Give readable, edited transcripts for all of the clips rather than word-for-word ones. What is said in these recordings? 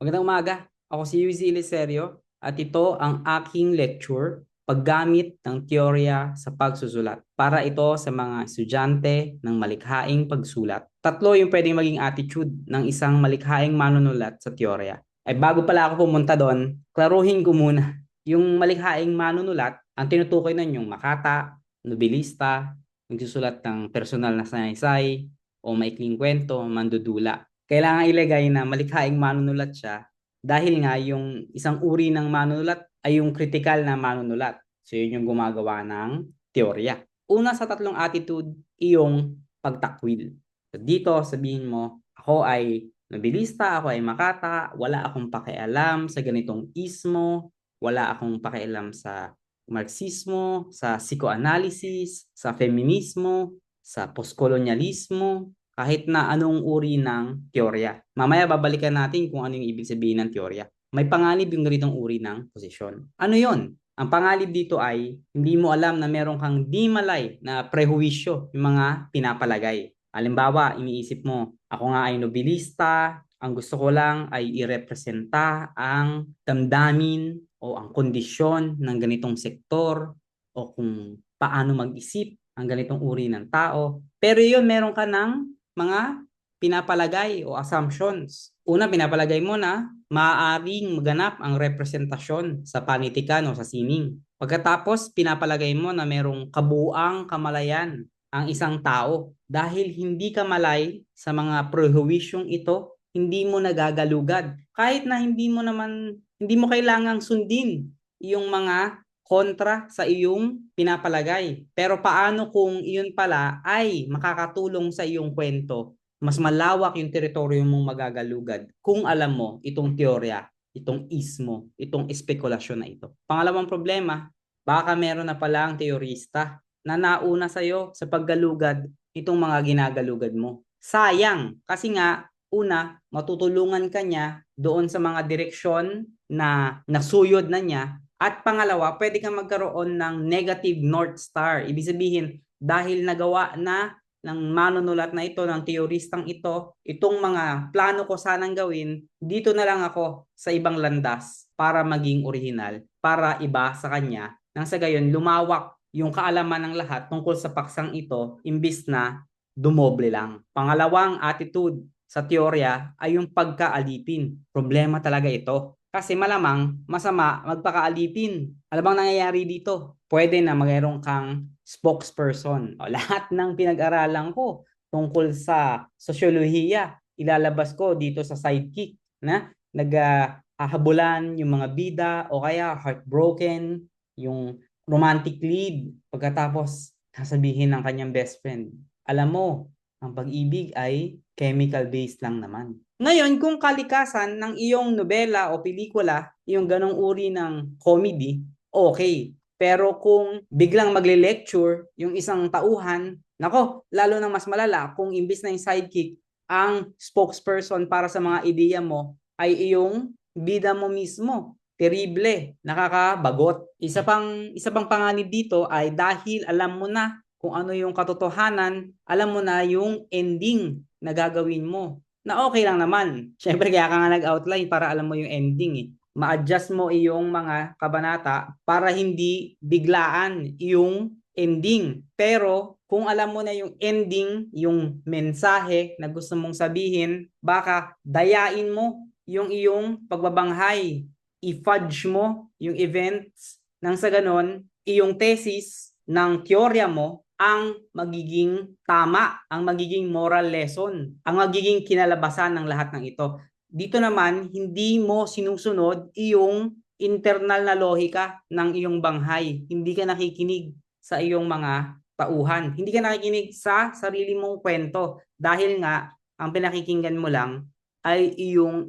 Magandang umaga. Ako si Yuzi Licerio at ito ang aking lecture, Paggamit ng Teorya sa Pagsusulat. Para ito sa mga estudyante ng malikhaing pagsulat. Tatlo yung pwedeng maging attitude ng isang malikhaing manunulat sa teorya. Ay bago pala ako pumunta doon, klaruhin ko muna. Yung malikhaing manunulat, ang tinutukoy nun yung makata, nobilista, nagsusulat ng personal na sanaysay, o maikling kwento, mandudula. Kailangan ilagay na malikhaing manunulat siya dahil nga yung isang uri ng manunulat ay yung critical na manunulat. So yun yung gumagawa ng teorya. Una sa tatlong attitude, iyong pagtakwil. So dito sabihin mo, ako ay nobilista, ako ay makata, wala akong pakialam sa ganitong ismo, wala akong pakialam sa Marxismo, sa psychoanalysis, sa feminismo, sa postkolonyalismo, kahit na anong uri ng teorya. Mamaya babalikan natin kung ano yung ibig sabihin ng teorya. May panganib yung ganitong uri ng posisyon. Ano yon? Ang panganib dito ay hindi mo alam na meron kang di malay na prehuwisyo yung mga pinapalagay. Halimbawa, iniisip mo, ako nga ay nobilista, ang gusto ko lang ay irepresenta ang damdamin o ang kondisyon ng ganitong sektor o kung paano mag-isip ang ganitong uri ng tao. Pero yun, meron ka ng mga pinapalagay o assumptions. Una, pinapalagay mo na maaaring maganap ang representasyon sa panitikan o sa sining. Pagkatapos, pinapalagay mo na merong kabuuang kamalayan ang isang tao. Dahil hindi ka malay sa mga prejuisyong ito, hindi mo nagagalugad. Kahit na hindi mo kailangang sundin yung mga kontra sa iyong pinapalagay. Pero paano kung iyon pala ay makakatulong sa iyong kwento? Mas malawak yung teritoryo mong magagalugad kung alam mo itong teorya, itong ismo, itong espekulasyon na ito. Pangalawang problema, baka meron na palang teorista na nauna sa'yo sa paggalugad itong mga ginagalugad mo. Sayang, kasi nga, una, matutulungan ka niya doon sa mga direksyon na nasuyod na niya. At pangalawa, pwede kang magkaroon ng negative North Star. Ibig sabihin, dahil nagawa na ng manunulat na ito, ng teoristang ito, itong mga plano ko sanang gawin, dito na lang ako sa ibang landas para maging original, para iba sa kanya. Nang sa gayon, lumawak yung kaalaman ng lahat tungkol sa paksang ito, imbis na dumoble lang. Pangalawang attitude sa teorya ay yung pagkaalipin. Problema talaga ito. Kasi malamang masama magpakaalipin. Ano bang nangyayari dito? Pwede na mayroon kang spokesperson. O, lahat ng pinag-aralan ko tungkol sa sosyolohiya, ilalabas ko dito sa sidekick na naghahabulan yung mga bida o kaya heartbroken, yung romantic lead. Pagkatapos, sasabihin ng kanyang best friend, alam mo, ang pag-ibig ay chemical-based lang naman. Ngayon, kung kalikasan ng iyong nobela o pelikula, yung ganong uri ng comedy, okay. Pero kung biglang magle-lecture yung isang tauhan, nako, lalo nang mas malala kung imbis na yung sidekick, ang spokesperson para sa mga ideya mo ay iyong bida mo mismo. Terrible, nakakabagot. Isa pang panganib dito ay dahil alam mo na kung ano yung katotohanan, alam mo na yung ending na gagawin mo. Na okay lang naman. Siyempre, kaya ka nga nag-outline para alam mo yung ending eh. Ma-adjust mo iyong mga kabanata para hindi biglaan yung ending. Pero kung alam mo na yung ending, yung mensahe na gusto mong sabihin, baka dayain mo yung iyong pagbabanghay. I-fudge mo yung events nang sa ganon, iyong thesis ng teorya mo ang magiging tama, ang magiging moral lesson, ang magiging kinalabasan ng lahat ng ito. Dito naman, hindi mo sinusunod iyong internal na lohika ng iyong banghay. Hindi ka nakikinig sa iyong mga tauhan. Hindi ka nakikinig sa sarili mong kwento dahil nga ang pinakikinggan mo lang ay iyong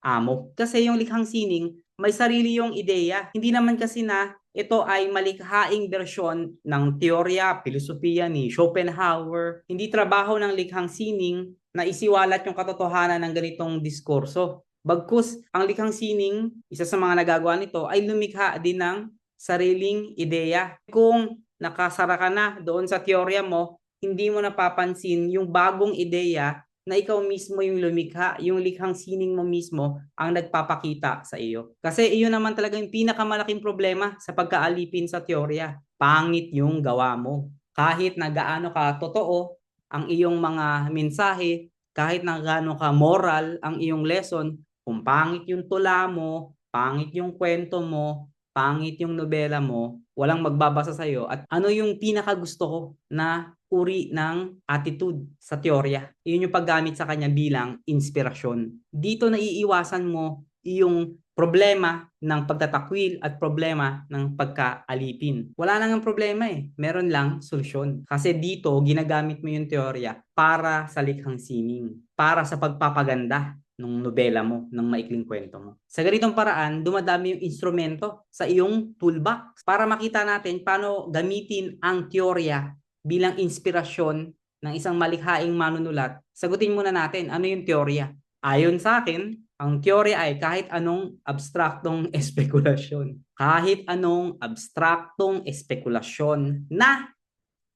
amo. Kasi yung likhang sining, may sarili yung ideya. Hindi naman kasi na ito ay malikhaing bersyon ng teorya, filosofiya ni Schopenhauer. Hindi trabaho ng likhang sining na isiwalat yung katotohanan ng ganitong diskurso. Bagkus, ang likhang sining, isa sa mga nagagawa nito, ay lumikha din ng sariling ideya. Kung nakasara ka na doon sa teorya mo, hindi mo napapansin yung bagong ideya na ikaw mismo yung lumikha, yung likhang sining mo mismo ang nagpapakita sa iyo. Kasi iyon naman talaga yung pinakamalaking problema sa pagkaalipin sa teorya. Pangit yung gawa mo. Kahit na gaano ka totoo ang iyong mga mensahe, kahit na gaano ka moral ang iyong lesson, kung pangit yung tula mo, pangit yung kwento mo, pangit yung nobela mo, walang magbabasa sa iyo. At ano yung pinakagusto ko na uri ng attitude sa teorya? Yun yung paggamit sa kanya bilang inspirasyon. Dito naiiwasan mo yung problema ng pagtatakwil at problema ng pagkaalipin. Wala nang problema eh. Meron lang solusyon. Kasi dito, ginagamit mo yung teorya para sa likhang sining, para sa pagpapaganda ng nobela mo, ng maikling kwento mo. Sa ganitong paraan, dumadami yung instrumento sa iyong toolbox para makita natin paano gamitin ang teorya bilang inspirasyon ng isang malikhaing manunulat. Sagutin muna natin, ano yung teorya? Ayon sa akin, ang teorya ay kahit anong abstraktong espekulasyon. Kahit anong abstraktong espekulasyon na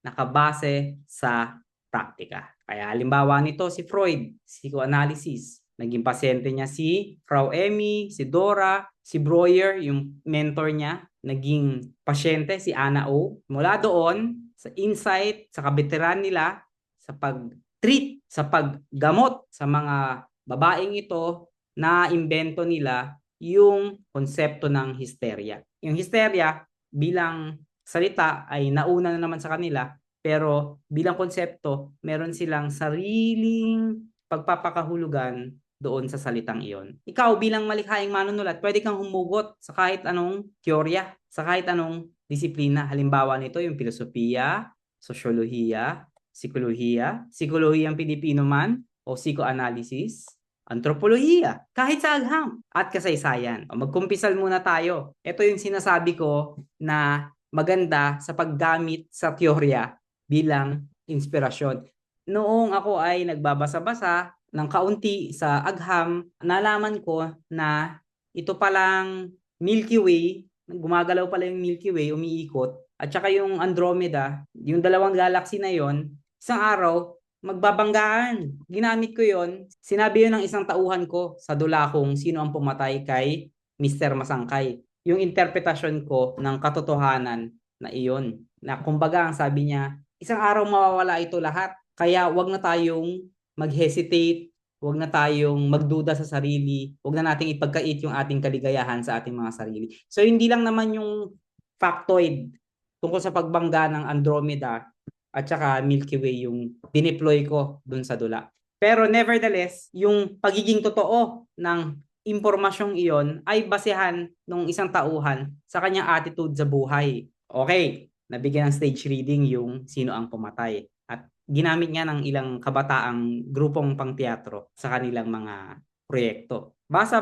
nakabase sa praktika. Kaya halimbawa nito si Freud, psychoanalysis. Naging pasyente niya si Frau Emmy, si Dora, si Breuer, yung mentor niya. Naging pasyente si Anna O. Mula doon, sa insight, sa kabiteran nila, sa pag-treat, sa paggamot sa mga babaeng ito, na imbento nila yung konsepto ng hysteria. Yung hysteria bilang salita ay nauna na naman sa kanila, pero bilang konsepto, meron silang sariling pagpapakahulugan doon sa salitang iyon. Ikaw bilang malikhaing manunulat, pwede kang humugot sa kahit anong teorya, sa kahit anong disiplina. Halimbawa nito yung filosofiya, sosyolohiya, psikolohiya Pilipino man, o psychoanalysis, antropolohiya, kahit sa agham at kasaysayan. Magkumpisal muna tayo. Ito yung sinasabi ko na maganda sa paggamit sa teorya bilang inspirasyon. Noong ako ay nagbabasa-basa ng kaunti sa agham, nalaman ko na ito palang Milky Way, gumagalaw pala yung Milky Way, umiikot, at saka yung Andromeda, yung dalawang galaxy na yon, isang araw, magbabanggaan. Ginamit ko yon. Sinabi yun ng isang tauhan ko sa dula kung sino ang pumatay kay Mr. Masangkay. Yung interpretasyon ko ng katotohanan na iyon. Na kumbaga ang sabi niya, isang araw mawawala ito lahat. Kaya wag na tayong mag-hesitate, wag na tayong magduda sa sarili, wag na nating ipagkait yung ating kaligayahan sa ating mga sarili. So hindi lang naman yung factoid tungkol sa pagbangga ng Andromeda at saka Milky Way yung dineploy ko dun sa dula. Pero nevertheless, yung pagiging totoo ng impormasyong iyon ay basehan ng isang tauhan sa kanyang attitude sa buhay. Okay, nabigyan ng stage reading yung sino ang pumatay. At ginamit niya ng ilang kabataang grupong pangteatro sa kanilang mga proyekto. Basa,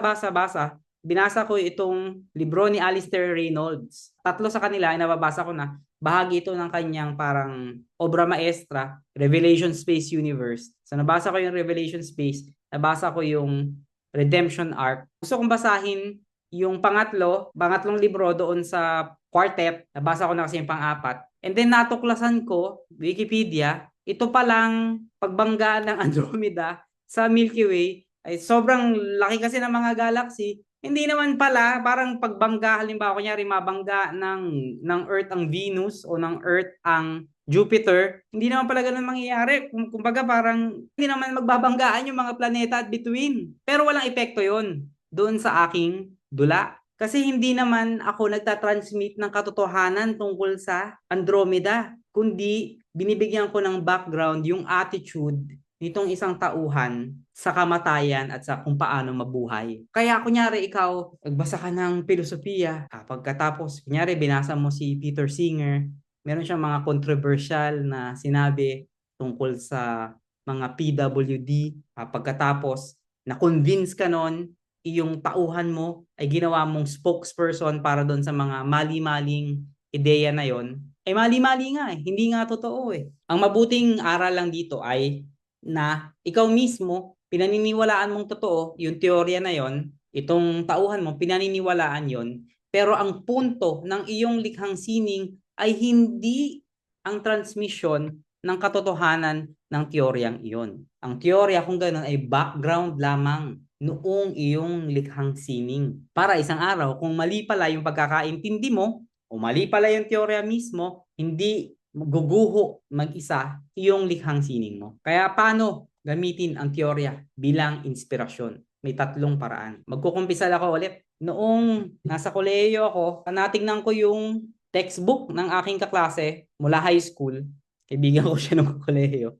binasa ko itong libro ni Alistair Reynolds. Tatlo sa kanila ay nababasa ko na. Bahagi ito ng kanyang parang obra maestra, Revelation Space Universe. So nabasa ko yung Revelation Space, nabasa ko yung Redemption Arc. Gusto kong basahin yung pangatlong libro doon sa quartet. Nabasa ko na kasi yung pang-apat. And then natuklasan ko, Wikipedia, ito palang pagbangga ng Andromeda sa Milky Way ay sobrang laki kasi ng mga galaxy. Hindi naman pala, parang pagbangga, halimbawa kunyari mabangga ng Earth ang Venus o ng Earth ang Jupiter, hindi naman pala ganun mangyayari. Kumbaga parang hindi naman magbabanggaan yung mga planeta at between. Pero walang epekto yon doon sa aking dula. Kasi hindi naman ako nagtatransmit ng katotohanan tungkol sa Andromeda, kundi binibigyan ko ng background yung attitude nitong isang tauhan sa kamatayan at sa kung paano mabuhay. Kaya kunyari ikaw, nagbasa ka ng filosofiya, pagkatapos kunyari binasa mo si Peter Singer, meron siyang mga controversial na sinabi tungkol sa mga PWD, pagkatapos na-convince ka nun, iyong tauhan mo ay ginawa mong spokesperson para doon sa mga mali-maling ideya na yon, ay mali-mali nga eh. Hindi nga totoo eh. Ang mabuting aral lang dito ay na ikaw mismo, pinaniniwalaan mong totoo, yung teorya na yon, itong tauhan mo, pinaniniwalaan yon, pero ang punto ng iyong likhang sining ay hindi ang transmission ng katotohanan ng teoryang iyon. Ang teorya kung gano'n ay background lamang noong iyong likhang sining. Para isang araw, kung mali pala yung pagkakaintindi mo, o mali pala yung teorya mismo, hindi guguho mag-isa yung likhang sining mo. Kaya paano gamitin ang teorya bilang inspirasyon? May tatlong paraan. Magkukumpisal ako ulit. Noong nasa kolehiyo ako, natingnan ko yung textbook ng aking kaklase mula high school. Kaibigan ko siya nung kolehiyo.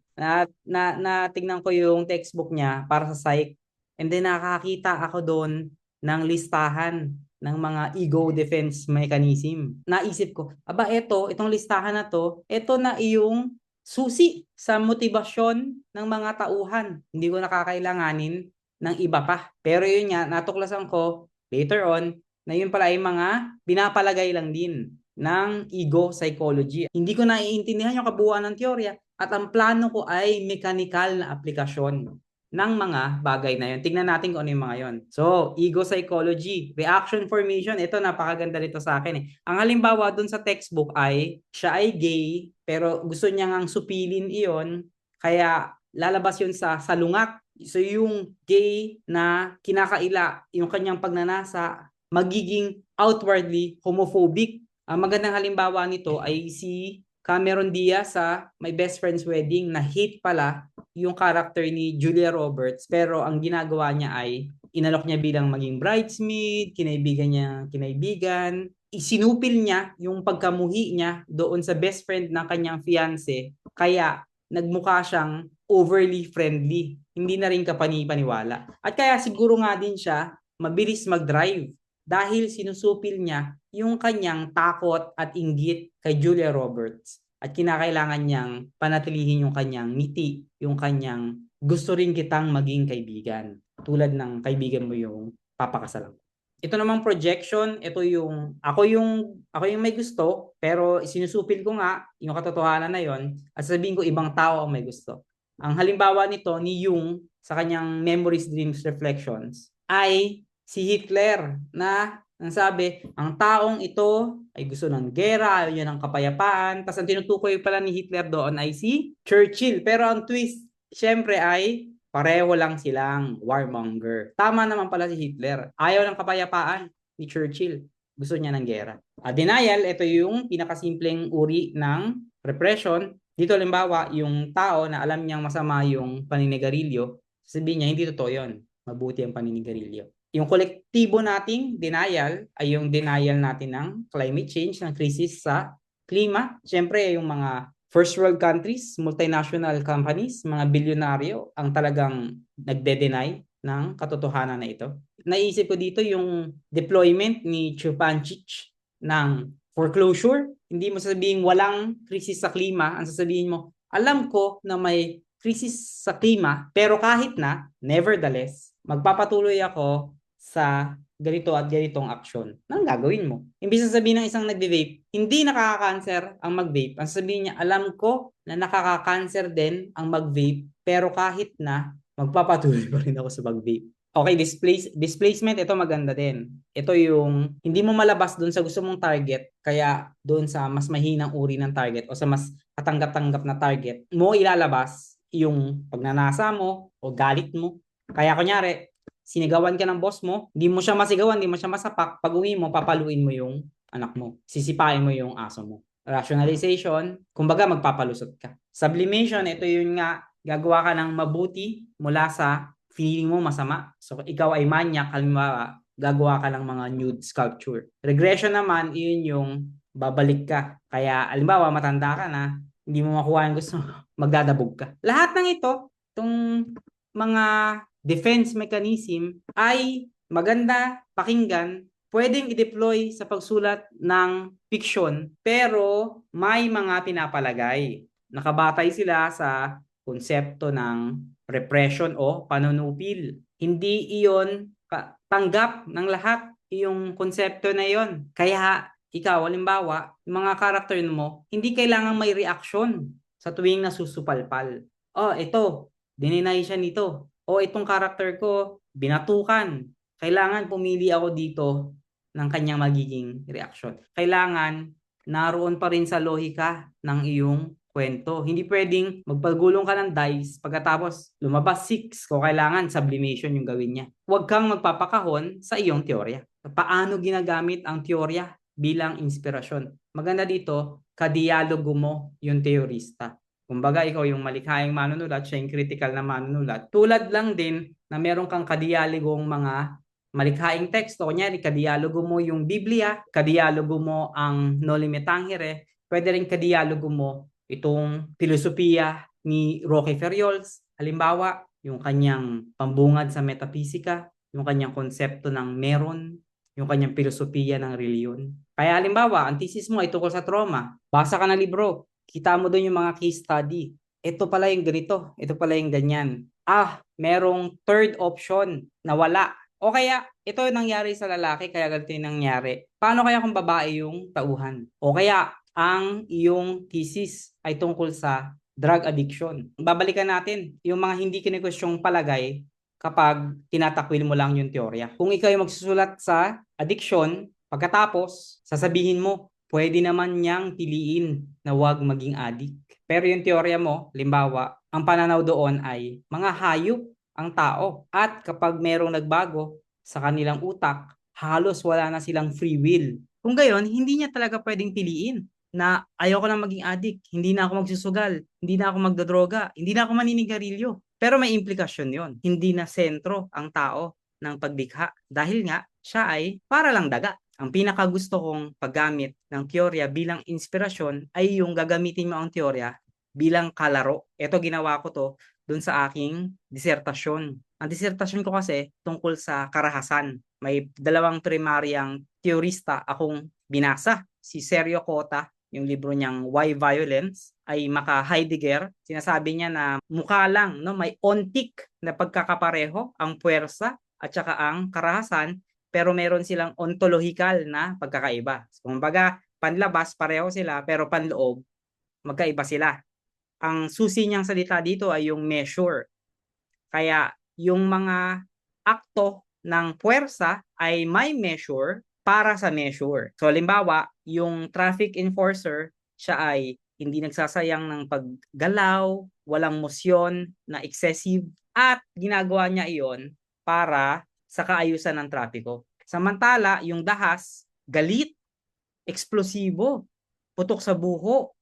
Tingnan ko yung textbook niya para sa psych. And then nakakita ako doon ng listahan ng mga ego defense mechanism. Naisip ko, aba itong listahan na to, ito na yung susi sa motibasyon ng mga tauhan. Hindi ko nakakailanganin ng iba pa. Pero yun nga, natuklasan ko later on na yun pala ay mga pinapalagay lang din ng ego psychology. Hindi ko naiintindihan yung kabuuan ng teorya at ang plano ko ay mechanical na aplikasyon ng mga bagay na yun. Tingnan natin kung ano yung mga yun. So, ego psychology, reaction formation, ito napakaganda nito sa akin eh. Ang halimbawa dun sa textbook ay, siya ay gay, pero gusto niya ngang supilin iyon, kaya lalabas yun sa salungat. So, yung gay na kinakaila, yung kanyang pagnanasa, magiging outwardly homophobic. Ang magandang halimbawa nito ay si Cameron Diaz sa My Best Friend's Wedding na hate pala yung character ni Julia Roberts pero ang ginagawa niya ay inalok niya bilang maging bridesmaid, kinaibigan, isinupil niya yung pagkamuhi niya doon sa best friend ng kanyang fiance kaya nagmukha siyang overly friendly. Hindi na rin kapani-paniwala. At kaya siguro nga din siya mabilis mag-drive dahil sinusupil niya yung kanyang takot at inggit kay Julia Roberts at kinakailangan niyang panatilihin yung kanyang ngiti, yung kanyang gusto rin kitang maging kaibigan tulad ng kaibigan mo yung papakasalan. Ito namang projection, ako yung may gusto pero sinusupil ko nga yung katotohanan na yon at sabihin ko ibang tao ang may gusto. Ang halimbawa nito ni Jung sa kanyang Memories, Dreams, Reflections ay si Hitler na ang sabi, ang taong ito ay gusto ng gera, ayaw niya ng kapayapaan. Tapos ang tinutukoy pala ni Hitler doon ay si Churchill. Pero ang twist, syempre ay pareho lang silang warmonger. Tama naman pala si Hitler. Ayaw ng kapayapaan ni Churchill. Gusto niya ng gera. Denial, ito yung pinakasimpleng uri ng repression. Dito halimbawa, yung tao na alam niyang masama yung paninigarilyo, sabihin niya, hindi totoo yun. Mabuti ang paninigarilyo. Yung kolektibo nating denial ay yung denial natin ng climate change, ng krisis sa klima. Siyempre, yung mga first world countries, multinational companies, mga bilyonaryo ang talagang nagde-deny ng katotohanan na ito. Naisip ko dito yung deployment ni Chupanchich ng foreclosure. Hindi mo sasabihin walang krisis sa klima, ang sasabihin mo, alam ko na may krisis sa klima, pero kahit na, nevertheless, magpapatuloy ako sa ganito at ganitong aksyon. Nang gagawin mo? Imbis na sabihin ng isang nagbe-vape, hindi nakaka-cancer ang mag-vape. Ang sabihin niya, alam ko na nakaka-cancer din ang mag-vape, pero kahit na, magpapatuloy pa rin ako sa mag-vape. Okay, displacement, ito maganda din. Ito yung hindi mo malabas doon sa gusto mong target, kaya doon sa mas mahinang uri ng target o sa mas katanggap-tanggap na target, mo ilalabas yung pagnanasa mo o galit mo. Kaya kunyari, sinigawan ka ng boss mo, hindi mo siya masigawan, hindi mo siya masapak, pag uwi mo, papaluin mo yung anak mo. Sisipain mo yung aso mo. Rationalization, kumbaga magpapalusot ka. Sublimation, ito yun nga, gagawa ka ng mabuti mula sa feeling mo masama. So, ikaw ay manyak, halimbawa, gagawa ka ng mga nude sculpture. Regression naman, yun yung babalik ka. Kaya, halimbawa, matanda ka na, hindi mo makuha yung gusto, magdadabog ka. Lahat ng ito, itong mga defense mechanism ay maganda pakinggan, pwedeng i-deploy sa pagsulat ng fiction, pero may mga pinapalagay. Nakabatay sila sa konsepto ng repression o panunupil. Hindi iyon tanggap ng lahat yung konsepto na yon. Kaya ikaw, halimbawa, yung mga karakter mo, hindi kailangan may reaksyon sa tuwing nasusupalpal. Oh, ito, dininay siya nito. O itong karakter ko, binatukan. Kailangan pumili ako dito ng kanyang magiging reaksyon. Kailangan naroon pa rin sa lohika ng iyong kwento. Hindi pwedeng magpagulong ka ng dice pagkatapos lumabas 6 kung kailangan sublimation yung gawin niya. Huwag kang magpapakahon sa iyong teorya. Paano ginagamit ang teorya bilang inspirasyon? Maganda dito, kadiyalogo mo yung teorista. Kumbaga, ikaw yung malikhaing manunulat, siya yung critical na manunulat. Tulad lang din na meron kang kadialogong mga malikhaing teksto. Kunyari, kadiyalogo mo yung Biblia, kadiyalogo mo ang Noli Me Tangere, pwede rin kadiyalogo mo itong filosofiya ni Roque Ferriols. Halimbawa, yung kanyang pambungad sa metaphisika, yung kanyang konsepto ng meron, yung kanyang filosofiya ng reliyon. Kaya halimbawa, ang thesis mo ay tungkol sa trauma. Basa ka ng libro, kita mo doon yung mga case study. Ito pala yung ganito, ito pala yung ganyan. Merong third option na wala. O kaya, ito yung nangyari sa lalaki, kaya ganito yung nangyari. Paano kaya kung babae yung tauhan? O kaya, ang iyong thesis ay tungkol sa drug addiction. Babalikan natin yung mga hindi kinikwestyong palagay kapag tinatakwil mo lang yung teorya. Kung ikaw ay magsusulat sa addiction, pagkatapos, sasabihin mo, pwede naman niyang piliin na huwag maging addict. Pero yung teorya mo, limbawa, ang pananaw doon ay mga hayop ang tao. At kapag merong nagbago sa kanilang utak, halos wala na silang free will. Kung gayon, hindi niya talaga pwedeng piliin na ayoko na maging addict, hindi na ako magsusugal, hindi na ako magdodroga, hindi na ako maninigarilyo. Pero may implikasyon yon. Hindi na sentro ang tao ng paglikha dahil nga siya ay para lang daga. Ang pinakagusto kong paggamit ng teorya bilang inspirasyon ay yung gagamitin mo ang teorya bilang kalaro. Ito ginawa ko to dun sa aking disertasyon. Ang disertasyon ko kasi tungkol sa karahasan. May dalawang primaryang teorista akong binasa. Si Sergio Cota, yung libro niyang Why Violence, ay maka Heidegger. Sinasabi niya na mukha lang, no, may ontik na pagkakapareho ang puwersa at saka ang karahasan, pero meron silang ontological na pagkakaiba. Kumbaga, panlabas pareho sila, pero panloob magkaiba sila. Ang susi niyang salita dito ay yung measure. Kaya yung mga akto ng puwersa ay may measure para sa measure. So halimbawa, yung traffic enforcer, siya ay hindi nagsasayang ng paggalaw, walang mosyon na excessive, at ginagawa niya iyon para sa kaayusan ng trapiko. Samantala, yung dahas, galit, eksplosibo, putok sa buho,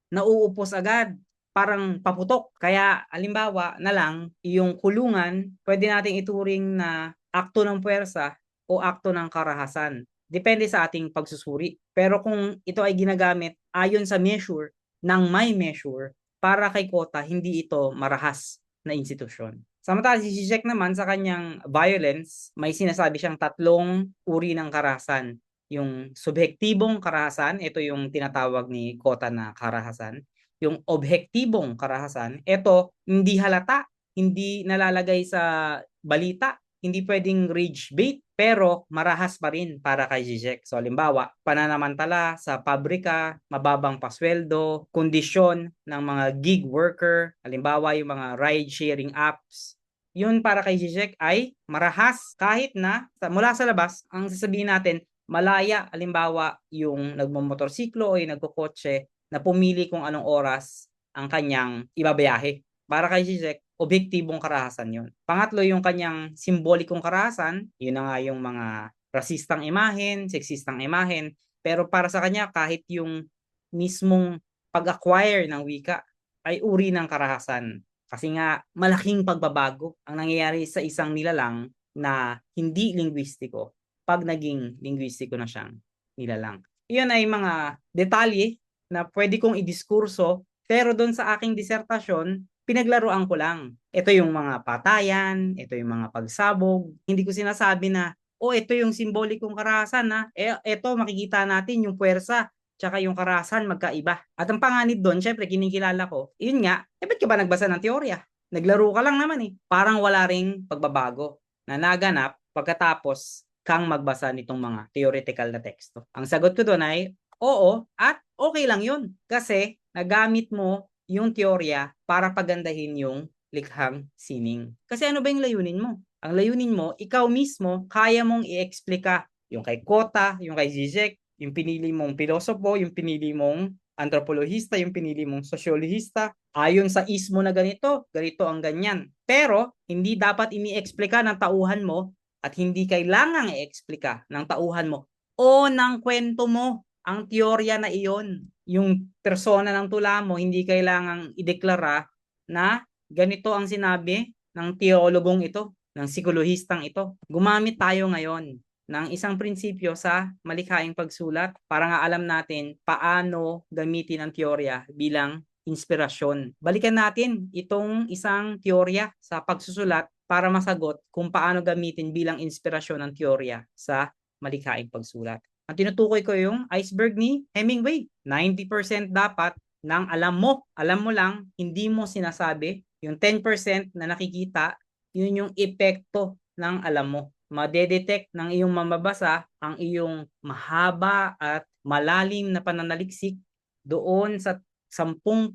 nauupos agad, parang paputok. Kaya halimbawa na lang, yung kulungan, pwede nating ituring na akto ng puwersa o akto ng karahasan. Depende sa ating pagsusuri. Pero kung ito ay ginagamit ayon sa measure ng may measure, para kay Kota, hindi ito marahas na institusyon. Samantala, si Zizek naman sa kanyang violence, may sinasabi siyang tatlong uri ng karahasan. Yung subhektibong karahasan, ito yung tinatawag ni Kota na karahasan. Yung objektibong karahasan, ito hindi halata, hindi nalalagay sa balita, hindi pwedeng rage bait, pero marahas pa rin para kay Zizek. So, halimbawa, pananamantala sa pabrika, mababang pasweldo, kondisyon ng mga gig worker, halimbawa yung mga ride-sharing apps, yun para kay Zizek ay marahas kahit na mula sa labas, ang sasabihin natin, malaya, halimbawa, yung nagmomotorsiklo o yung nagkokotse na pumili kung anong oras ang kanyang ibabiyahe. Para kay Zizek, objektibong karahasan yun. Pangatlo, yung kanyang simbolikong karahasan, yun na nga yung mga rasistang imahen, seksistang imahen, pero para sa kanya, kahit yung mismong pag-acquire ng wika ay uri ng karahasan. Kasi nga, malaking pagbabago ang nangyayari sa isang nilalang na hindi linguistiko pag naging linguistiko na siyang nilalang. Iyon ay mga detalye na pwede kong idiskurso, pero doon sa aking disertasyon, pinaglaruan ko lang. Ito yung mga patayan, ito yung mga pagsabog. Hindi ko sinasabi na, ito yung simbolikong karahasan na, ito makikita natin yung puwersa tsaka yung karahasan magkaiba. At ang panganib doon, syempre kinikilala ko, yun nga, ba't ka ba nagbasa ng teorya? Naglaro ka lang naman eh. Parang wala ring pagbabago na naganap pagkatapos kang magbasa nitong mga theoretical na teksto. Ang sagot ko doon ay, oo, at okay lang yun. Kasi nagamit mo yung teorya para pagandahin yung likhang sining. Kasi ano ba yung layunin mo? Ang layunin mo, ikaw mismo, kaya mong i-explika yung kay Kota, yung kay Zizek, yung pinili mong pilosopo, yung pinili mong antropolohista yung pinili mong sosyologista, ayon sa ismo na ganito, ganito ang ganyan. Pero, hindi dapat ini-explika ng tauhan mo at hindi kailangang i-explika ng tauhan mo o ng kwento mo ang teorya na iyon. Yung persona ng tula mo, hindi kailangang ideklara na ganito ang sinabi ng teologong ito, ng psikolohistang ito. Gumamit tayo ngayon ng isang prinsipyo sa malikhaing pagsulat para nga alam natin paano gamitin ang teorya bilang inspirasyon. Balikan natin itong isang teorya sa pagsusulat para masagot kung paano gamitin bilang inspirasyon ang teorya sa malikhaing pagsulat. Ang tinutukoy ko yung iceberg ni Hemingway. 90% dapat ng alam mo. Alam mo lang, hindi mo sinasabi. Yung 10% na nakikita, yun yung epekto ng alam mo. Madedetect ng iyong mamabasa ang iyong mahaba at malalim na pananaliksik doon sa 10%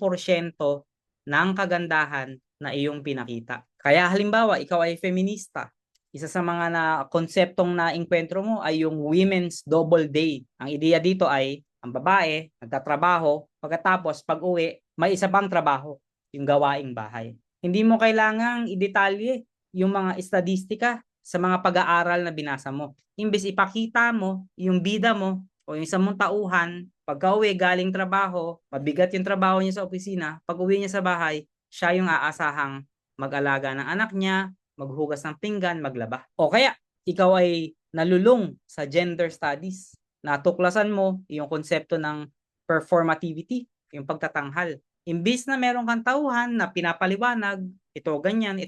ng kagandahan na iyong pinakita. Kaya halimbawa, ikaw ay feminista. Isa sa mga na konseptong na inkwentro mo ay yung Women's Double Day. Ang ideya dito ay ang babae nagtatrabaho, pagkatapos pag-uwi, may isa pang trabaho, yung gawaing bahay. Hindi mo kailangang idetalye yung mga estadistika sa mga pag-aaral na binasa mo. Imbes ipakita mo yung bida mo o yung isang mong tauhan, pagka-uwi galing trabaho, mabigat yung trabaho niya sa opisina, pag-uwi niya sa bahay, siya yung aasahang mag-alaga ng anak niya, maghugas ng pinggan, maglaba. O kaya, ikaw ay nalulung sa gender studies. Natuklasan mo yung konsepto ng performativity, yung pagtatanghal. Imbis na meron kang tauhan na pinapaliwanag, ito ganyan,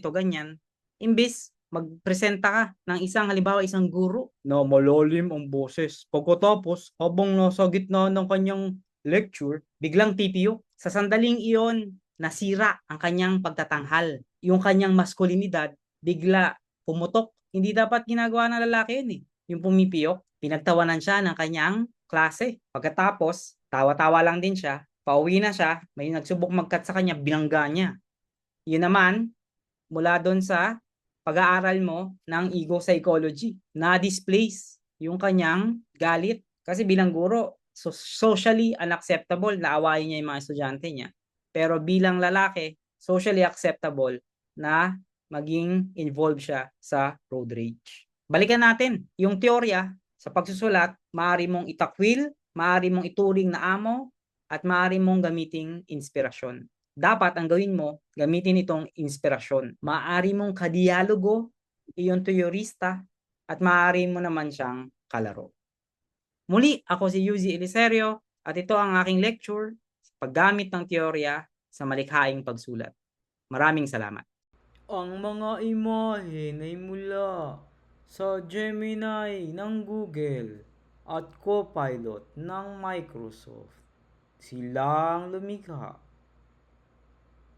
imbis magpresenta ka ng isang halimbawa isang guro na malalim ang boses. Pagkatapos, habang nasa gitna ng kanyang lecture, biglang titiyo. Sa sandaling iyon, nasira ang kanyang pagtatanghal. Yung kanyang maskulinidad, bigla pumutok. Hindi dapat ginagawa ng lalaki yun eh. Yung pumipiyok, pinagtawanan siya ng kanyang klase. Pagkatapos, tawa-tawa lang din siya. Pauwi na siya, may nagsubok mag-cut sa kanya, binangga niya. Yun naman, mula doon sa pag-aaral mo ng ego psychology, na-displace yung kanyang galit. Kasi bilang guro, socially unacceptable na awayin niya yung mga estudyante niya. Pero bilang lalaki, socially acceptable na maging involved siya sa road rage. Balikan natin yung teorya sa pagsusulat, maaari mong itakwil, maaari mong ituring na amo, at maaari mong gamiting inspirasyon. Dapat ang gawin mo, gamitin itong inspirasyon. Maaari mong kadialogo, iyong teorista, at maaari mo naman siyang kalaro. Muli, ako si Yuzi Eliserio, at ito ang aking lecture sa paggamit ng teorya sa malikhaing pagsulat. Maraming salamat. Ang mga imahe ay mula sa Gemini ng Google at Copilot ng Microsoft. Silang lumikha